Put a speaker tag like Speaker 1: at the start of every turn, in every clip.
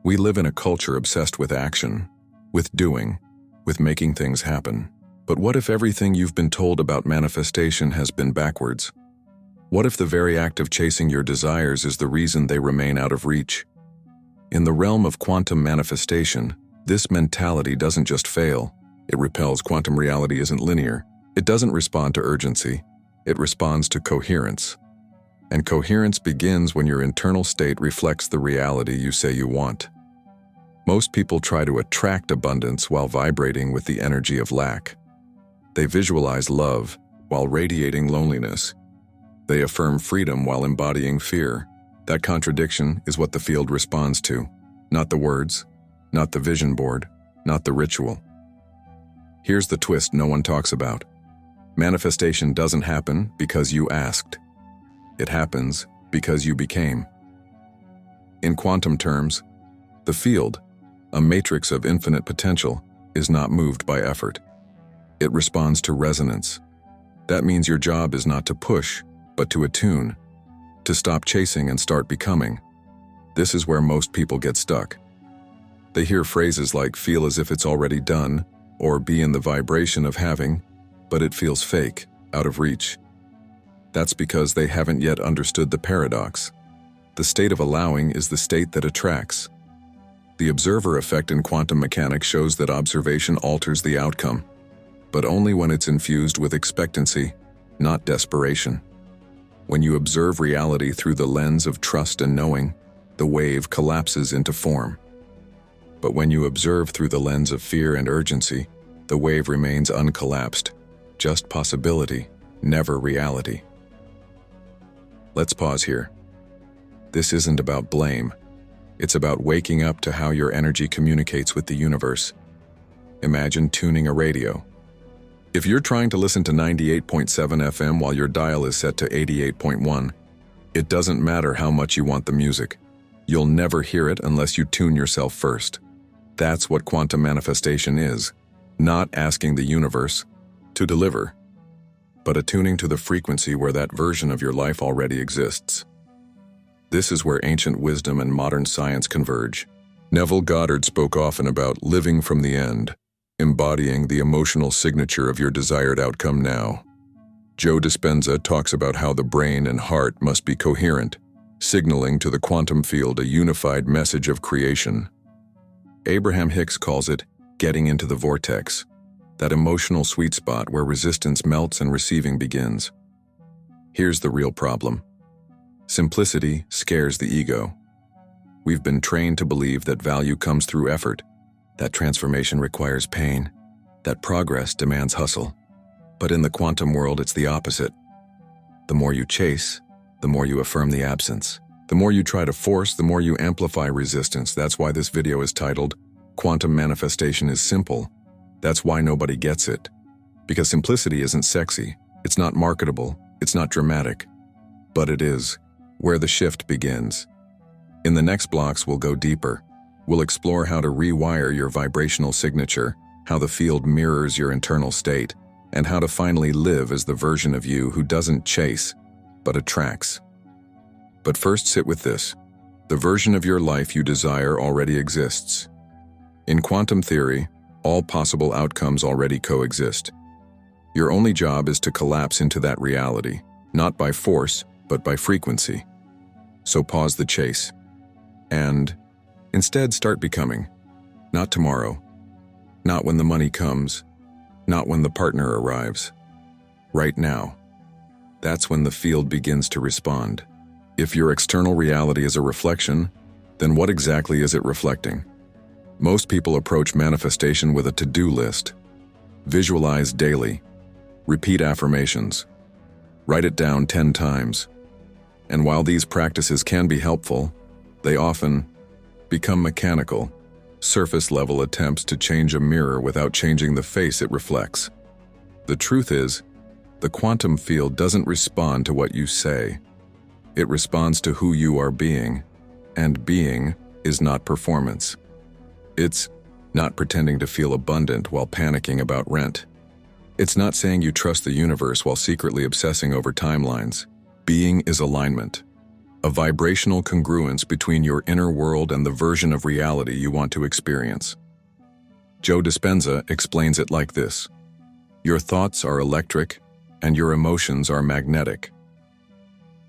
Speaker 1: We live in a culture obsessed with action, with doing, with making things happen. But what if everything you've been told about manifestation has been backwards? What if the very act of chasing your desires is the reason they remain out of reach? In the realm of quantum manifestation, this mentality doesn't just fail, it repels. Quantum reality isn't linear. It doesn't respond to urgency. It responds to coherence. And coherence begins when your internal state reflects the reality you say you want. Most people try to attract abundance while vibrating with the energy of lack. They visualize love while radiating loneliness. They affirm freedom while embodying fear. That contradiction is what the field responds to, not the words, not the vision board, not the ritual. Here's the twist no one talks about. Manifestation doesn't happen because you asked. It happens because you became. In quantum terms, the field, a matrix of infinite potential, is not moved by effort. It responds to resonance. That means your job is not to push, but to attune, to stop chasing and start becoming. This is where most people get stuck. They hear phrases like feel as if it's already done, or be in the vibration of having, but it feels fake, out of reach. That's because they haven't yet understood the paradox. The state of allowing is the state that attracts. The observer effect in quantum mechanics shows that observation alters the outcome, but only when it's infused with expectancy, not desperation. When you observe reality through the lens of trust and knowing, the wave collapses into form. But when you observe through the lens of fear and urgency, the wave remains uncollapsed, just possibility, never reality. Let's pause here. This isn't about blame. It's about waking up to how your energy communicates with the universe. Imagine tuning a radio. If you're trying to listen to 98.7 FM while your dial is set to 88.1, it doesn't matter how much you want the music. You'll never hear it unless you tune yourself first. That's what quantum manifestation is, not asking the universe to deliver, but attuning to the frequency where that version of your life already exists. This is where ancient wisdom and modern science converge. Neville Goddard spoke often about living from the end, embodying the emotional signature of your desired outcome now. Joe Dispenza talks about how the brain and heart must be coherent, signaling to the quantum field a unified message of creation. Abraham Hicks calls it getting into the vortex, that emotional sweet spot where resistance melts and receiving begins. Here's the real problem. Simplicity scares the ego. We've been trained to believe that value comes through effort, that transformation requires pain, that progress demands hustle. But in the quantum world, it's the opposite. The more you chase, the more you affirm the absence. The more you try to force, the more you amplify resistance. That's why this video is titled, Quantum Manifestation is Simple. That's why nobody gets it. Because simplicity isn't sexy, it's not marketable, it's not dramatic. But it is where the shift begins. In the next blocks, we'll go deeper. We'll explore how to rewire your vibrational signature, how the field mirrors your internal state, and how to finally live as the version of you who doesn't chase, but attracts. But first, sit with this. The version of your life you desire already exists. In quantum theory, all possible outcomes already coexist. Your only job is to collapse into that reality, not by force, but by frequency. So pause the chase. And instead start becoming. Not tomorrow. Not when the money comes. Not when the partner arrives. Right now. That's when the field begins to respond. If your external reality is a reflection, then what exactly is it reflecting? Most people approach manifestation with a to-do list. Visualize daily. Repeat affirmations. Write it down 10 times. And while these practices can be helpful, they often become mechanical, surface-level attempts to change a mirror without changing the face it reflects. The truth is, the quantum field doesn't respond to what you say. It responds to who you are being, and being is not performance. It's not pretending to feel abundant while panicking about rent. It's not saying you trust the universe while secretly obsessing over timelines. Being is alignment. a vibrational congruence between your inner world and the version of reality you want to experience. Joe Dispenza explains it like this: your thoughts are electric and your emotions are magnetic.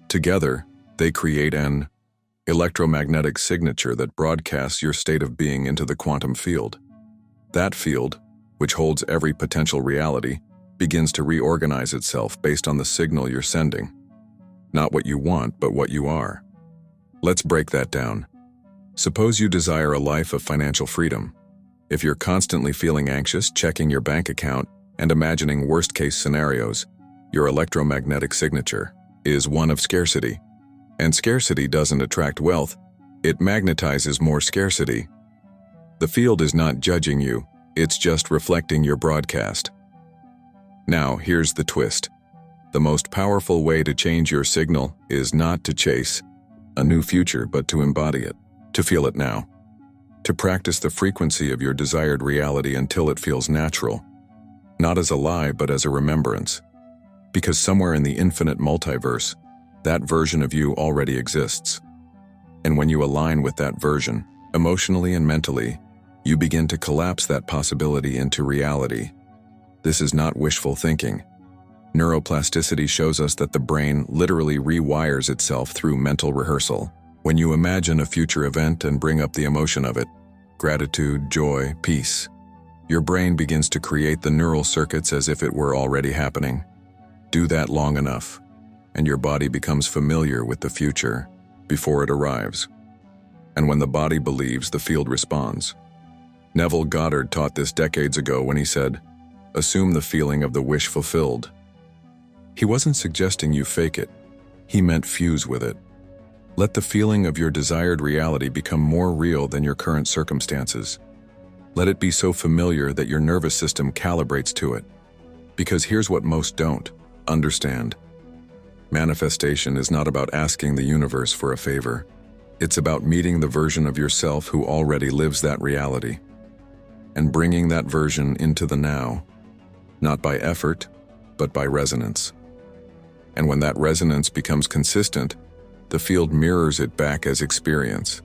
Speaker 1: Together, they create an electromagnetic signature that broadcasts your state of being into the quantum field. That field, which holds every potential reality, begins to reorganize itself based on the signal you're sending. Not what you want, but what you are. Let's break that down. Suppose you desire a life of financial freedom. If you're constantly feeling anxious, checking your bank account, and imagining worst-case scenarios, your electromagnetic signature is one of scarcity. And scarcity doesn't attract wealth, it magnetizes more scarcity. The field is not judging you, it's just reflecting your broadcast. Now, here's the twist. The most powerful way to change your signal is not to chase a new future, but to embody it, to feel it now, to practice the frequency of your desired reality until it feels natural, not as a lie, but as a remembrance. Because somewhere in the infinite multiverse, that version of you already exists. And when you align with that version, emotionally and mentally, you begin to collapse that possibility into reality. This is not wishful thinking. Neuroplasticity shows us that the brain literally rewires itself through mental rehearsal. When you imagine a future event and bring up the emotion of it, gratitude, joy, peace, your brain begins to create the neural circuits as if it were already happening. Do that long enough, and your body becomes familiar with the future before it arrives. And when the body believes, the field responds. Neville Goddard taught this decades ago when he said, "Assume the feeling of the wish fulfilled." He wasn't suggesting you fake it. He meant fuse with it. Let the feeling of your desired reality become more real than your current circumstances. Let it be so familiar that your nervous system calibrates to it. Because here's what most don't understand. Manifestation is not about asking the universe for a favor. It's about meeting the version of yourself who already lives that reality and bringing that version into the now, not by effort, but by resonance. And when that resonance becomes consistent, the field mirrors it back as experience.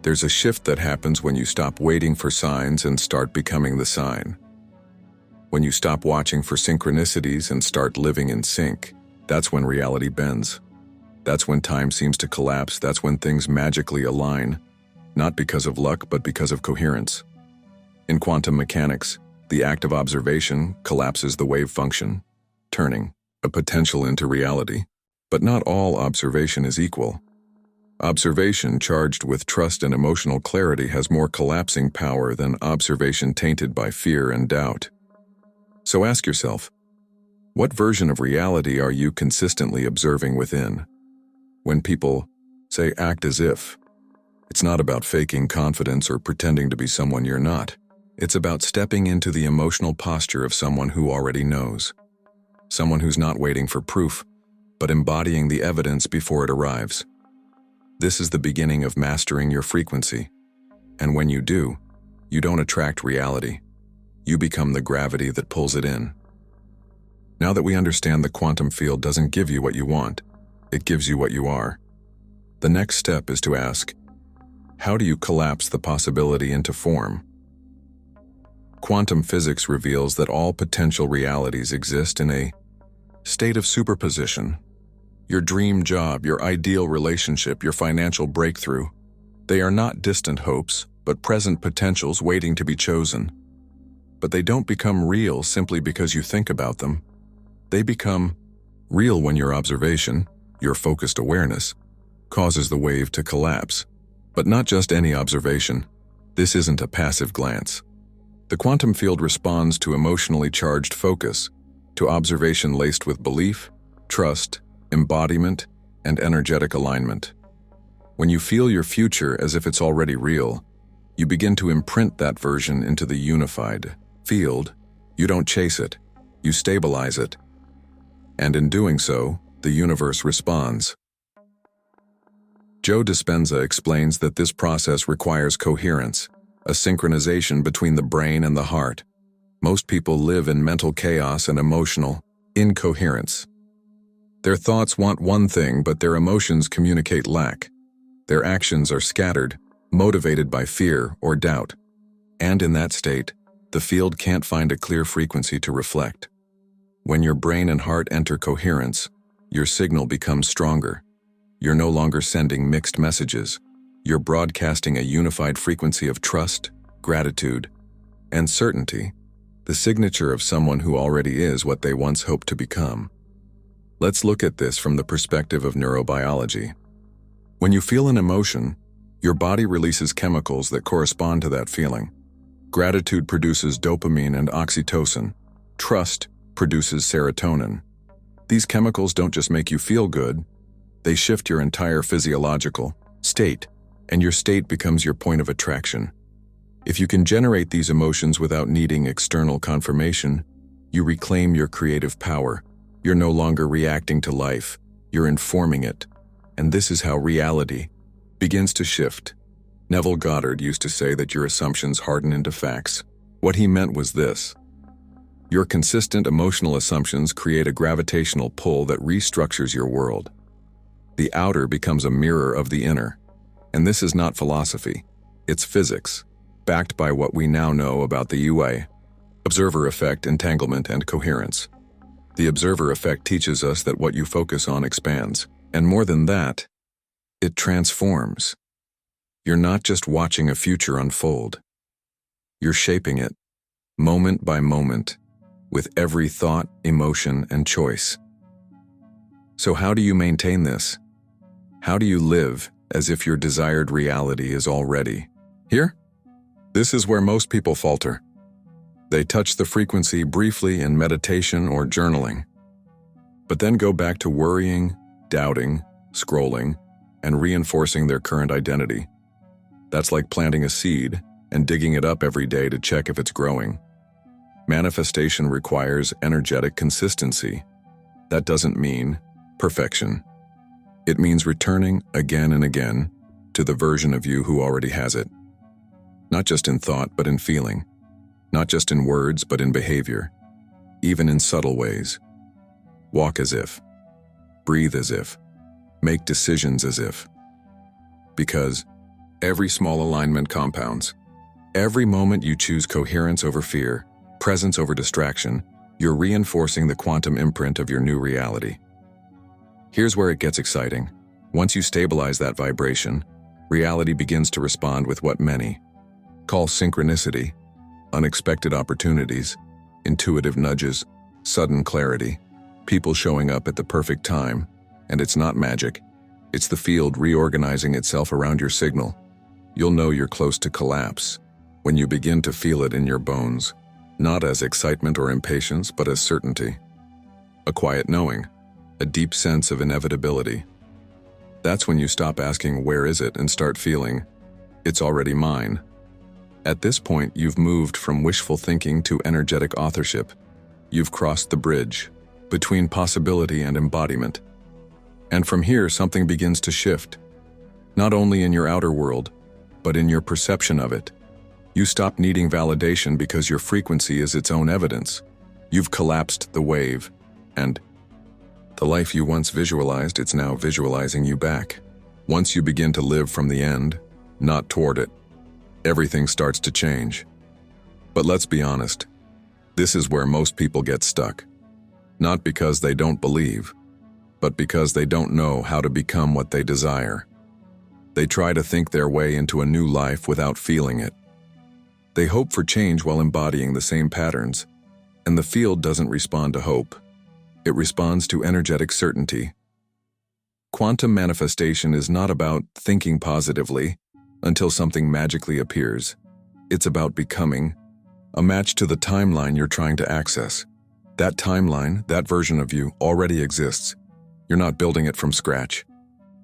Speaker 1: There's a shift that happens when you stop waiting for signs and start becoming the sign. When you stop watching for synchronicities and start living in sync, that's when reality bends. That's when time seems to collapse. That's when things magically align, not because of luck, but because of coherence. In quantum mechanics, the act of observation collapses the wave function, turning a potential into reality. But not all observation is equal. Observation charged with trust and emotional clarity has more collapsing power than observation tainted by fear and doubt. So ask yourself, what version of reality are you consistently observing within? When people say act as if, it's not about faking confidence or pretending to be someone you're not. It's about stepping into the emotional posture of someone who already knows. Someone who's not waiting for proof, but embodying the evidence before it arrives. This is the beginning of mastering your frequency. And when you do, you don't attract reality. You become the gravity that pulls it in. Now that we understand the quantum field doesn't give you what you want, it gives you what you are. The next step is to ask, how do you collapse the possibility into form? Quantum physics reveals that all potential realities exist in a state of superposition. Your dream job, your ideal relationship, your financial breakthrough, they are not distant hopes, but present potentials waiting to be chosen. But they don't become real simply because you think about them. They become real when your observation, your focused awareness, causes the wave to collapse. But not just any observation. This isn't a passive glance. The quantum field responds to emotionally charged focus, to observation laced with belief, trust, embodiment, and energetic alignment. When you feel your future as if it's already real, you begin to imprint that version into the unified field. You don't chase it, you stabilize it. And in doing so, the universe responds. Joe Dispenza explains that this process requires coherence, a synchronization between the brain and the heart. Most people live in mental chaos and emotional incoherence. Their thoughts want one thing, but their emotions communicate lack. Their actions are scattered, motivated by fear or doubt. And in that state, the field can't find a clear frequency to reflect. When your brain and heart enter coherence, your signal becomes stronger. You're no longer sending mixed messages. You're broadcasting a unified frequency of trust, gratitude, and certainty, the signature of someone who already is what they once hoped to become. Let's look at this from the perspective of neurobiology. When you feel an emotion, your body releases chemicals that correspond to that feeling. Gratitude produces dopamine and oxytocin. Trust produces serotonin. These chemicals don't just make you feel good, they shift your entire physiological state, and your state becomes your point of attraction. If you can generate these emotions without needing external confirmation, you reclaim your creative power. You're no longer reacting to life, you're informing it. And this is how reality begins to shift. Neville Goddard used to say that your assumptions harden into facts. What he meant was this: your consistent emotional assumptions create a gravitational pull that restructures your world. The outer becomes a mirror of the inner. And this is not philosophy, it's physics, backed by what we now know about the UA, observer effect, entanglement, and coherence. The observer effect teaches us that what you focus on expands, and more than that, it transforms. You're not just watching a future unfold. You're shaping it, moment by moment, with every thought, emotion, and choice. So how do you maintain this? How do you live as if your desired reality is already here? This is where most people falter. They touch the frequency briefly in meditation or journaling, but then go back to worrying, doubting, scrolling, and reinforcing their current identity. That's like planting a seed and digging it up every day to check if it's growing. Manifestation requires energetic consistency. That doesn't mean perfection. It means returning again and again to the version of you who already has it. Not just in thought, but in feeling. Not just in words, but in behavior. Even in subtle ways. Walk as if. Breathe as if. Make decisions as if. Because every small alignment compounds. Every moment you choose coherence over fear, presence over distraction, you're reinforcing the quantum imprint of your new reality. Here's where it gets exciting. Once you stabilize that vibration, reality begins to respond with what many call synchronicity, unexpected opportunities, intuitive nudges, sudden clarity, people showing up at the perfect time. And it's not magic. It's the field reorganizing itself around your signal. You'll know you're close to collapse when you begin to feel it in your bones, not as excitement or impatience, but as certainty. A quiet knowing, a deep sense of inevitability. That's when you stop asking, where is it, and start feeling, it's already mine. At this point, you've moved from wishful thinking to energetic authorship. You've crossed the bridge between possibility and embodiment. And from here, something begins to shift, not only in your outer world, but in your perception of it. You stop needing validation because your frequency is its own evidence. You've collapsed the wave, and the life you once visualized, it's now visualizing you back. Once you begin to live from the end, not toward it, everything starts to change. But let's be honest, this is where most people get stuck. Not because they don't believe, but because they don't know how to become what they desire. They try to think their way into a new life without feeling it. They hope for change while embodying the same patterns, and the field doesn't respond to hope. It responds to energetic certainty. Quantum manifestation is not about thinking positively until something magically appears. It's about becoming a match to the timeline you're trying to access. That timeline, that version of you, already exists. You're not building it from scratch.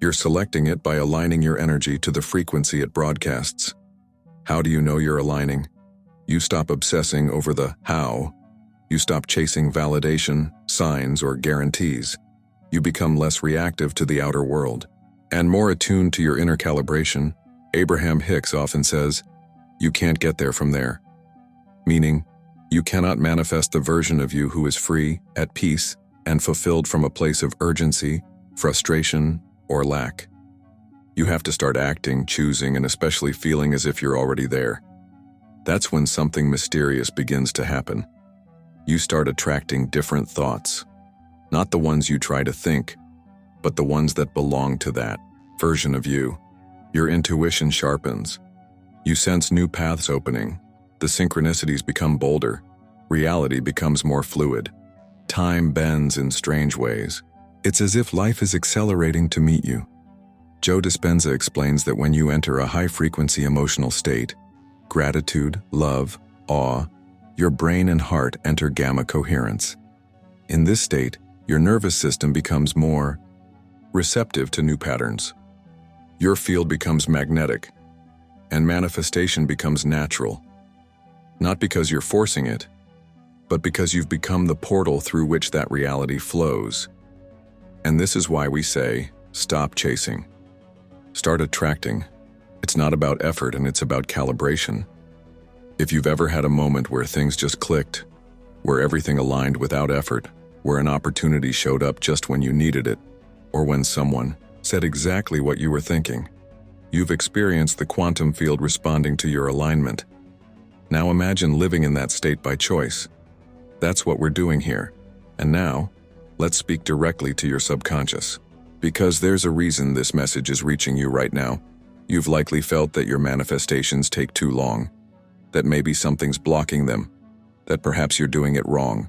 Speaker 1: You're selecting it by aligning your energy to the frequency it broadcasts. How do you know you're aligning? You stop obsessing over the how. You stop chasing validation, signs, or guarantees. You become less reactive to the outer world and more attuned to your inner calibration. Abraham Hicks often says, you can't get there from there. Meaning, you cannot manifest the version of you who is free, at peace, and fulfilled from a place of urgency, frustration, or lack. You have to start acting, choosing, and especially feeling as if you're already there. That's when something mysterious begins to happen. You start attracting different thoughts. Not the ones you try to think, but the ones that belong to that version of you. Your intuition sharpens. You sense new paths opening. The synchronicities become bolder. Reality becomes more fluid. Time bends in strange ways. It's as if life is accelerating to meet you. Joe Dispenza explains that when you enter a high-frequency emotional state, gratitude, love, awe, your brain and heart enter gamma coherence. In this state, your nervous system becomes more receptive to new patterns. Your field becomes magnetic, and manifestation becomes natural. Not because you're forcing it, but because you've become the portal through which that reality flows. And this is why we say, stop chasing. Start attracting. It's not about effort, and it's about calibration. If you've ever had a moment where things just clicked, where everything aligned without effort, where an opportunity showed up just when you needed it, or when someone said exactly what you were thinking, you've experienced the quantum field responding to your alignment. Now imagine living in that state by choice. That's what we're doing here. And now, let's speak directly to your subconscious. Because there's a reason this message is reaching you right now. You've likely felt that your manifestations take too long, that maybe something's blocking them, that perhaps you're doing it wrong.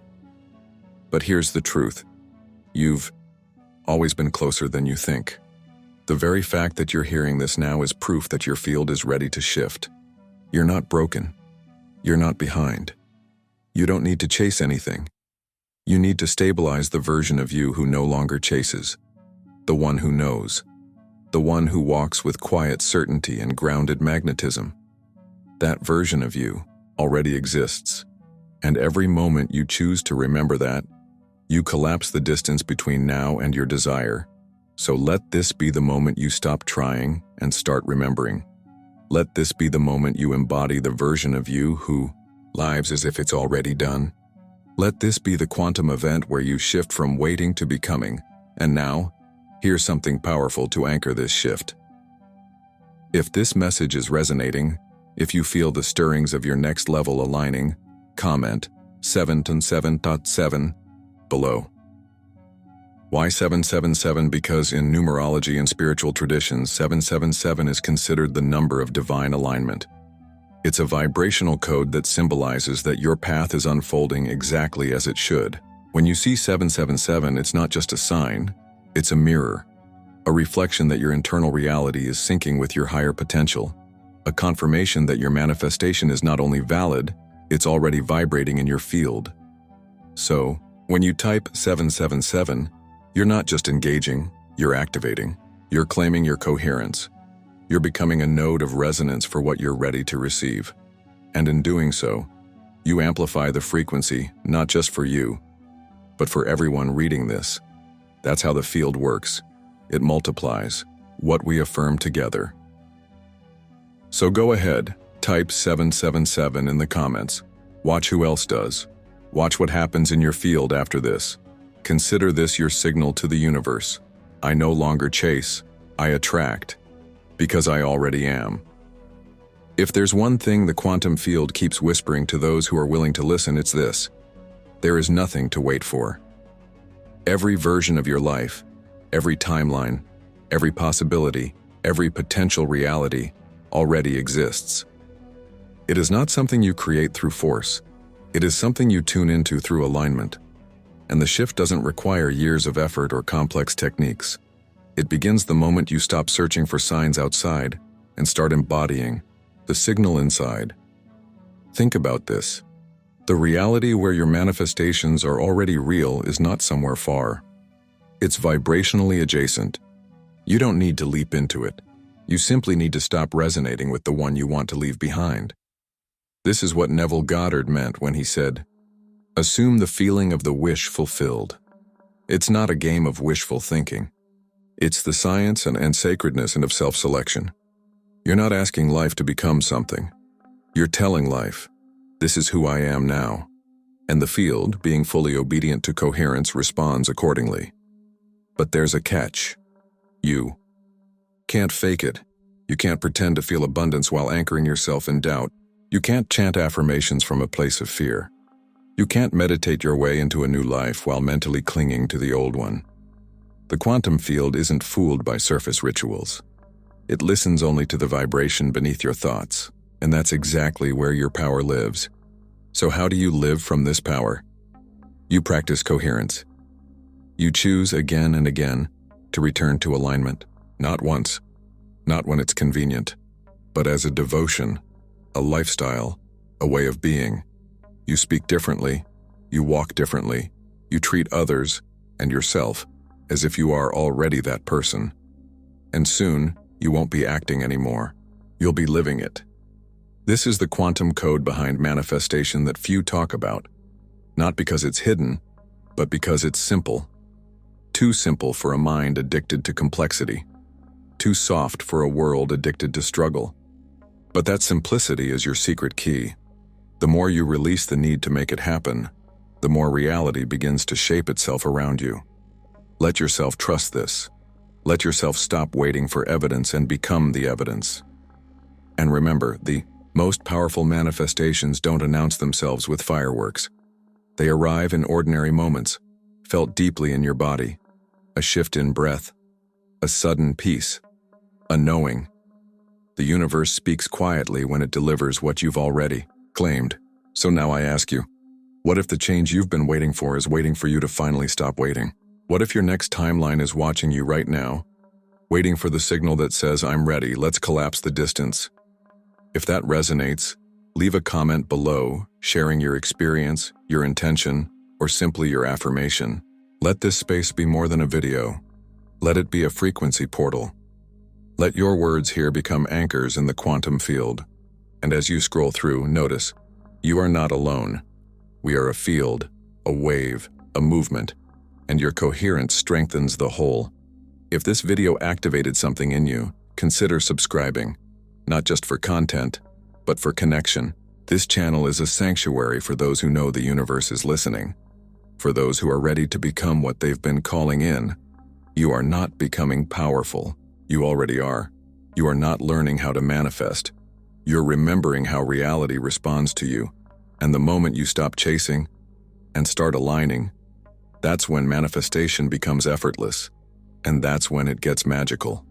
Speaker 1: But here's the truth. You've always been closer than you think. The very fact that you're hearing this now is proof that your field is ready to shift. You're not broken. You're not behind. You don't need to chase anything. You need to stabilize the version of you who no longer chases. The one who knows. The one who walks with quiet certainty and grounded magnetism. That version of you already exists. And every moment you choose to remember that, you collapse the distance between now and your desire. So let this be the moment you stop trying and start remembering. Let this be the moment you embody the version of you who lives as if it's already done. Let this be the quantum event where you shift from waiting to becoming. And now, here's something powerful to anchor this shift. If this message is resonating, if you feel the stirrings of your next level aligning, comment 7-7.7 below. Why 777? Because in numerology and spiritual traditions, 777 is considered the number of divine alignment. It's a vibrational code that symbolizes that your path is unfolding exactly as it should. When you see 777, it's not just a sign, it's a mirror, a reflection that your internal reality is syncing with your higher potential, a confirmation that your manifestation is not only valid, it's already vibrating in your field. So, when you type 777, you're not just engaging, you're activating. You're claiming your coherence. You're becoming a node of resonance for what you're ready to receive. And in doing so, you amplify the frequency, not just for you, but for everyone reading this. That's how the field works. It multiplies what we affirm together. So go ahead, type 777 in the comments. Watch who else does. Watch what happens in your field after this. Consider this your signal to the universe. I no longer chase, I attract, because I already am. If there's one thing the quantum field keeps whispering to those who are willing to listen, it's this: there is nothing to wait for. Every version of your life, every timeline, every possibility, every potential reality already exists. It is not something you create through force. It is something you tune into through alignment. And the shift doesn't require years of effort or complex techniques. It begins the moment you stop searching for signs outside and start embodying the signal inside. Think about this. The reality where your manifestations are already real is not somewhere far. It's vibrationally adjacent. You don't need to leap into it. You simply need to stop resonating with the one you want to leave behind. This is what Neville Goddard meant when he said, "Assume the feeling of the wish fulfilled." It's not a game of wishful thinking. It's the science and sacredness and of self-selection. You're not asking life to become something. You're telling life, this is who I am now. And the field, being fully obedient to coherence, responds accordingly. But there's a catch. You can't fake it. You can't pretend to feel abundance while anchoring yourself in doubt. You can't chant affirmations from a place of fear. You can't meditate your way into a new life while mentally clinging to the old one. The quantum field isn't fooled by surface rituals. It listens only to the vibration beneath your thoughts, and that's exactly where your power lives. So how do you live from this power? You practice coherence. You choose again and again to return to alignment, not once, not when it's convenient, but as a devotion, a lifestyle, a way of being. You speak differently, you walk differently, you treat others and yourself as if you are already that person. And soon, you won't be acting anymore. You'll be living it. This is the quantum code behind manifestation that few talk about, not because it's hidden, but because it's simple. Too simple for a mind addicted to complexity. Too soft for a world addicted to struggle. But that simplicity is your secret key. The more you release the need to make it happen, the more reality begins to shape itself around you. Let yourself trust this. Let yourself stop waiting for evidence and become the evidence. And remember, the most powerful manifestations don't announce themselves with fireworks. They arrive in ordinary moments, felt deeply in your body. A shift in breath, a sudden peace, a knowing. The universe speaks quietly when it delivers what you've already claimed. So now I ask you, what if the change you've been waiting for is waiting for you to finally stop waiting? What if your next timeline is watching you right now, waiting for the signal that says, I'm ready, let's collapse the distance? If that resonates, leave a comment below, sharing your experience, your intention, or simply your affirmation. Let this space be more than a video. Let it be a frequency portal. Let your words here become anchors in the quantum field. And as you scroll through, notice, you are not alone. We are a field, a wave, a movement, and your coherence strengthens the whole. If this video activated something in you, consider subscribing, not just for content, but for connection. This channel is a sanctuary for those who know the universe is listening, for those who are ready to become what they've been calling in. You are not becoming powerful. You already are. You are not learning how to manifest. You're remembering how reality responds to you, and the moment you stop chasing and start aligning, that's when manifestation becomes effortless, and that's when it gets magical.